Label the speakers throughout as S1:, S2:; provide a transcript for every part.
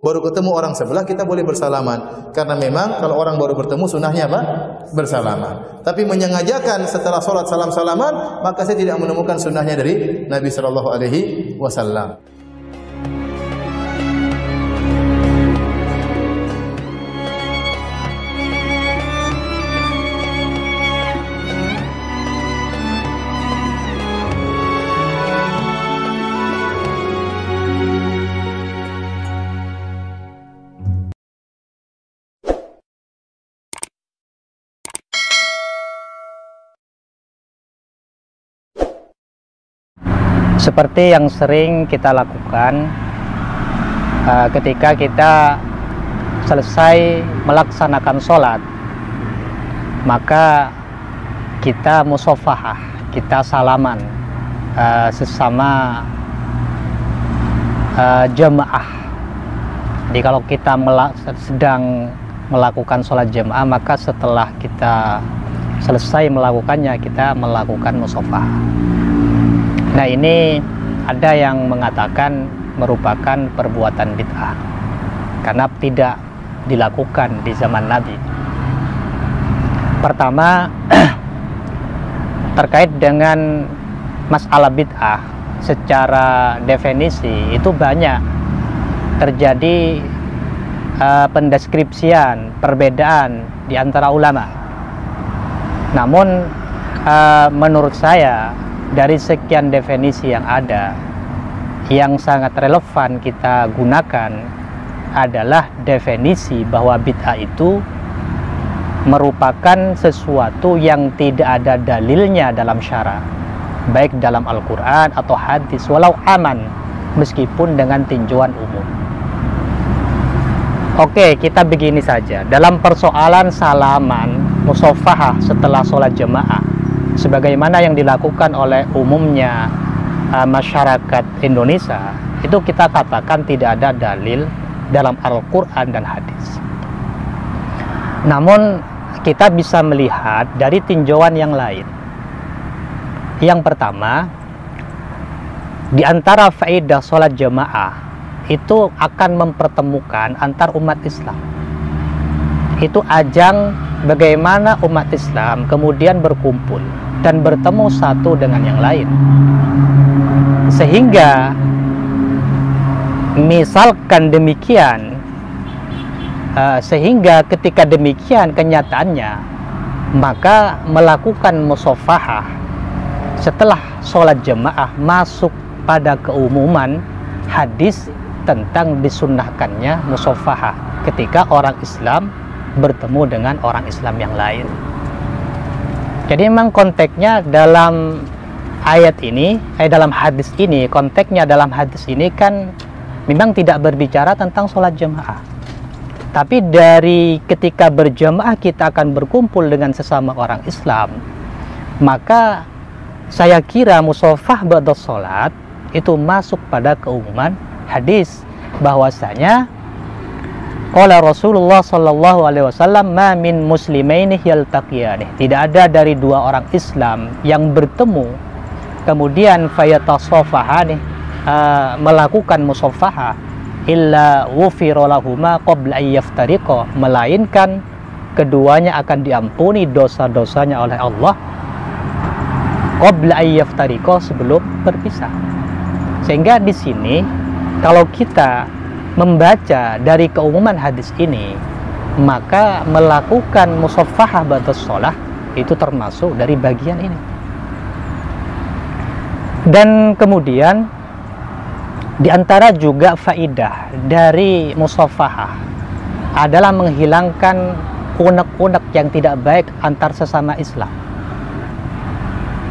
S1: Baru ketemu orang sebelah kita boleh bersalaman. Karena memang kalau orang baru bertemu sunnahnya apa? Bersalaman. Tapi menyengajakan setelah sholat salam-salaman, maka saya tidak menemukan sunnahnya dari Nabi Shallallahu Alaihi Wasallam.
S2: Seperti yang sering kita lakukan ketika kita selesai melaksanakan sholat, maka kita musafahah, kita salaman sesama jemaah. Jadi kalau kita sedang melakukan sholat jemaah, maka setelah kita selesai melakukannya, kita melakukan musafahah. Nah, ini ada yang mengatakan merupakan perbuatan bid'ah karena tidak dilakukan di zaman Nabi. Pertama, terkait dengan masalah bid'ah, secara definisi itu banyak terjadi pendeskripsian, perbedaan di antara ulama. Namun menurut saya, dari sekian definisi yang ada, yang sangat relevan kita gunakan adalah definisi bahwa bid'ah itu merupakan sesuatu yang tidak ada dalilnya dalam syara, baik dalam Al-Quran atau hadis, walau aman, meskipun dengan tinjauan umum. Oke, kita begini saja. Dalam persoalan salaman, musafahah setelah sholat jemaah, sebagaimana yang dilakukan oleh umumnya masyarakat Indonesia, itu kita katakan tidak ada dalil dalam Al-Quran dan hadis. Namun kita bisa melihat dari tinjauan yang lain. Yang pertama, di antara faedah sholat jemaah itu akan mempertemukan antar umat Islam. Itu ajang bagaimana umat Islam kemudian berkumpul dan bertemu satu dengan yang lain, sehingga misalkan demikian, sehingga ketika demikian kenyataannya, maka melakukan musafahah setelah sholat jemaah masuk pada keumuman hadis tentang disunnahkannya musafahah ketika orang Islam bertemu dengan orang Islam yang lain. Jadi memang konteksnya dalam ayat ini, dalam hadis ini, konteksnya dalam hadis ini kan memang tidak berbicara tentang sholat jemaah. Tapi dari ketika berjemaah kita akan berkumpul dengan sesama orang Islam, maka saya kira musafah ba'da sholat itu masuk pada keumuman hadis, bahwasanya qala Rasulullah sallallahu alaihi wasallam, ma min muslimaini yaltaqiyani, tidak ada dari dua orang Islam yang bertemu kemudian fayatasafahani, melakukan musafahah, illa wufira lahuma qabla ay yaftariqa, melainkan keduanya akan diampuni dosa-dosanya oleh Allah qabla ay yaftariqa, sebelum berpisah. Sehingga di sini kalau kita membaca dari keumuman hadis ini, maka melakukan musafahah ba'da sholah itu termasuk dari bagian ini. Dan kemudian di antara juga faidah dari musafahah adalah menghilangkan unek-unek yang tidak baik antar sesama Islam.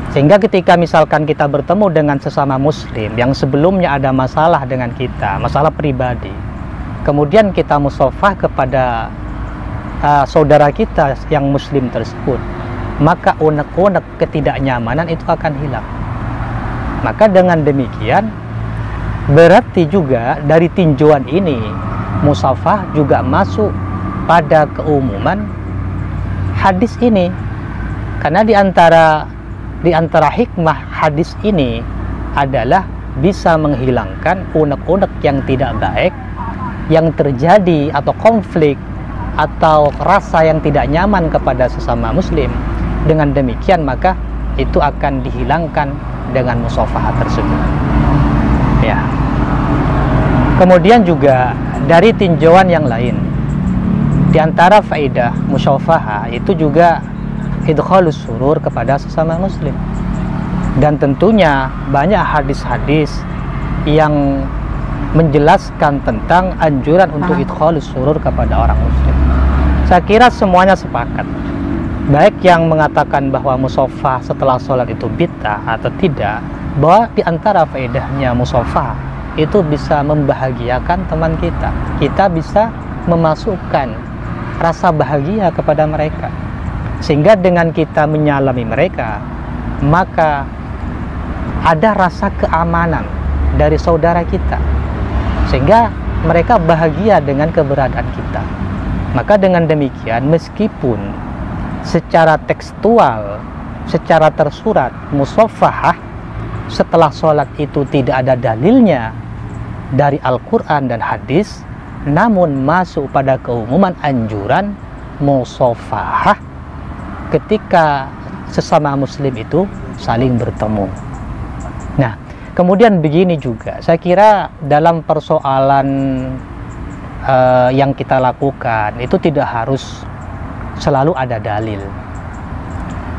S2: Sehingga ketika misalkan kita bertemu dengan sesama muslim yang sebelumnya ada masalah dengan kita, masalah pribadi, kemudian kita musafah kepada saudara kita yang muslim tersebut, maka unek-unek ketidaknyamanan itu akan hilang. Maka dengan demikian berarti juga dari tinjauan ini musafah juga masuk pada keumuman hadis ini, karena di antara hikmah hadis ini adalah bisa menghilangkan unek-unek yang tidak baik yang terjadi atau konflik atau rasa yang tidak nyaman kepada sesama muslim, dengan demikian maka itu akan dihilangkan dengan musafahah tersebut. Ya. Kemudian juga dari tinjauan yang lain, di antara faedah musafahah itu juga idkhalus surur kepada sesama muslim. Dan tentunya banyak hadis-hadis yang menjelaskan tentang anjuran untuk idkhalus surur kepada orang muslim. Saya kira semuanya sepakat, baik yang mengatakan bahwa musafah setelah sholat itu bid'ah atau tidak, bahwa di antara faedahnya musafah itu bisa membahagiakan teman kita. Kita bisa memasukkan rasa bahagia kepada mereka, sehingga dengan kita menyalami mereka, maka ada rasa keamanan dari saudara kita, sehingga mereka bahagia dengan keberadaan kita. Maka dengan demikian, meskipun secara tekstual, secara tersurat musafahah setelah sholat itu tidak ada dalilnya dari Al-Quran dan hadis, namun masuk pada keumuman anjuran musafahah ketika sesama muslim itu saling bertemu. Nah, kemudian begini juga, saya kira dalam persoalan yang kita lakukan itu tidak harus selalu ada dalil.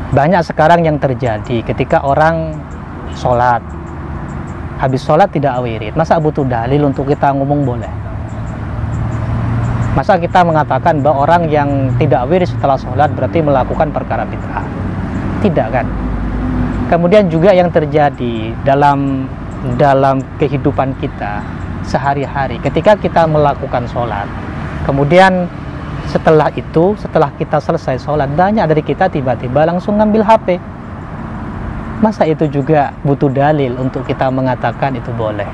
S2: Banyak sekarang yang terjadi ketika orang sholat, habis sholat tidak wirid, masa butuh dalil untuk kita ngomong boleh? Masa kita mengatakan bahwa orang yang tidak wirid setelah sholat berarti melakukan perkara bid'ah? Tidak kan? Kemudian juga yang terjadi dalam kehidupan kita sehari-hari, ketika kita melakukan sholat, kemudian setelah kita selesai sholat, banyak dari kita tiba-tiba langsung ngambil HP. Masa itu juga butuh dalil untuk kita mengatakan itu boleh?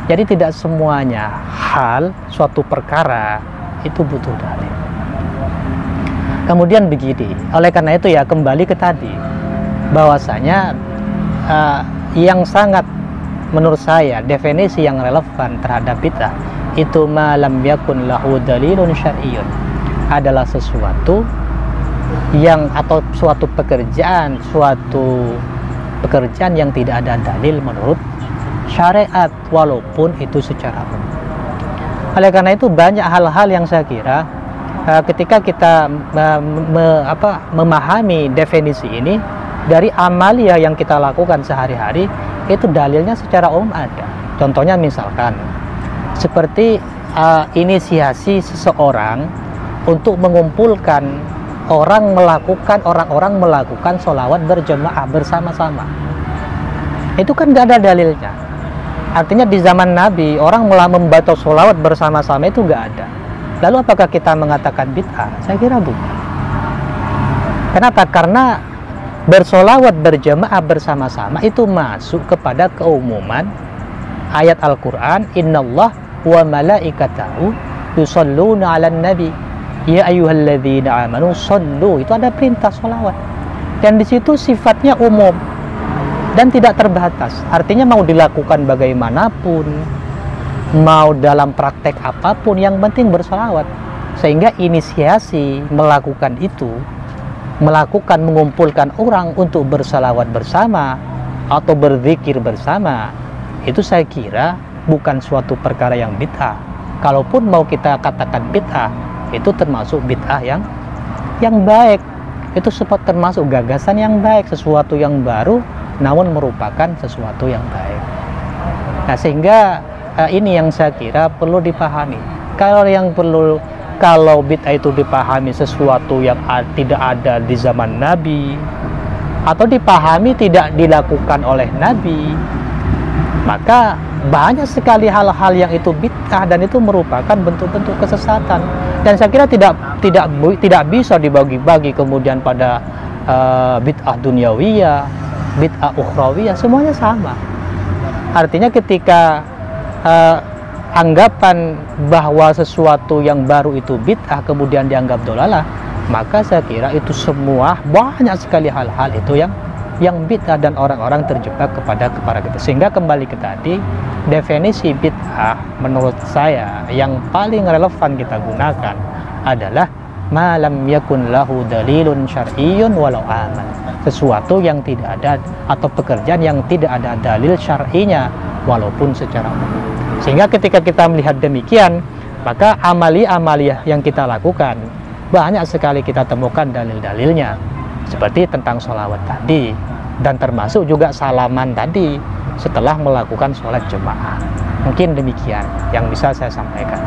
S2: Jadi tidak semuanya hal suatu perkara itu butuh dalil. Kemudian begini, oleh karena itu ya kembali ke tadi, bahwasanya yang sangat menurut saya definisi yang relevan terhadap bid'ah itu malam yakun lahu dalilun syar'iyyun, adalah sesuatu yang atau suatu pekerjaan yang tidak ada dalil menurut syariat, walaupun itu secara umum. Oleh karena itu banyak hal-hal yang saya kira ketika kita memahami definisi ini dari amalia yang kita lakukan sehari-hari, itu dalilnya secara umum ada. Contohnya misalkan seperti inisiasi seseorang untuk mengumpulkan orang-orang melakukan sholawat berjamaah bersama-sama. Itu kan nggak ada dalilnya. Artinya di zaman Nabi orang membaca sholawat bersama-sama itu nggak ada. Lalu apakah kita mengatakan bid'ah? Saya kira bukan. Kenapa? Karena bersolawat berjamaah bersama-sama itu masuk kepada keumuman ayat Al-Quran, Innallah wa malaikatahu yusalluna 'alan nabi ya ayyuhalladzina amanu sallu. Itu ada perintah sholawat, dan di situ sifatnya umum dan tidak terbatas. Artinya mau dilakukan bagaimanapun, mau dalam praktek apapun, yang penting bersolawat. Sehingga inisiasi melakukan itu, mengumpulkan orang untuk bersalawat bersama atau berzikir bersama, itu saya kira bukan suatu perkara yang bid'ah. Kalaupun mau kita katakan bid'ah, itu termasuk bid'ah yang baik. Itu termasuk gagasan yang baik, sesuatu yang baru namun merupakan sesuatu yang baik. Nah, sehingga ini yang saya kira perlu dipahami. Kalau bid'ah itu dipahami sesuatu yang tidak ada di zaman Nabi, atau dipahami tidak dilakukan oleh Nabi, maka banyak sekali hal-hal yang itu bid'ah dan itu merupakan bentuk-bentuk kesesatan. Dan saya kira tidak bisa dibagi-bagi kemudian pada bid'ah dunyawiyah, bid'ah ukhrawiyah, semuanya sama. Artinya ketika anggapan bahwa sesuatu yang baru itu bid'ah kemudian dianggap dolalah, maka saya kira itu semua banyak sekali hal-hal itu yang bid'ah dan orang-orang terjebak kepada gitu. Sehingga kembali ke tadi, definisi bid'ah menurut saya yang paling relevan kita gunakan adalah malam yakun lahu dalilun syar'iyyun walau aman, sesuatu yang tidak ada atau pekerjaan yang tidak ada dalil syar'inya walaupun secara umum. Sehingga ketika kita melihat demikian, maka amali-amaliyah yang kita lakukan banyak sekali kita temukan dalil-dalilnya, seperti tentang sholawat tadi, dan termasuk juga salaman tadi setelah melakukan sholat jemaah. Mungkin demikian yang bisa saya sampaikan.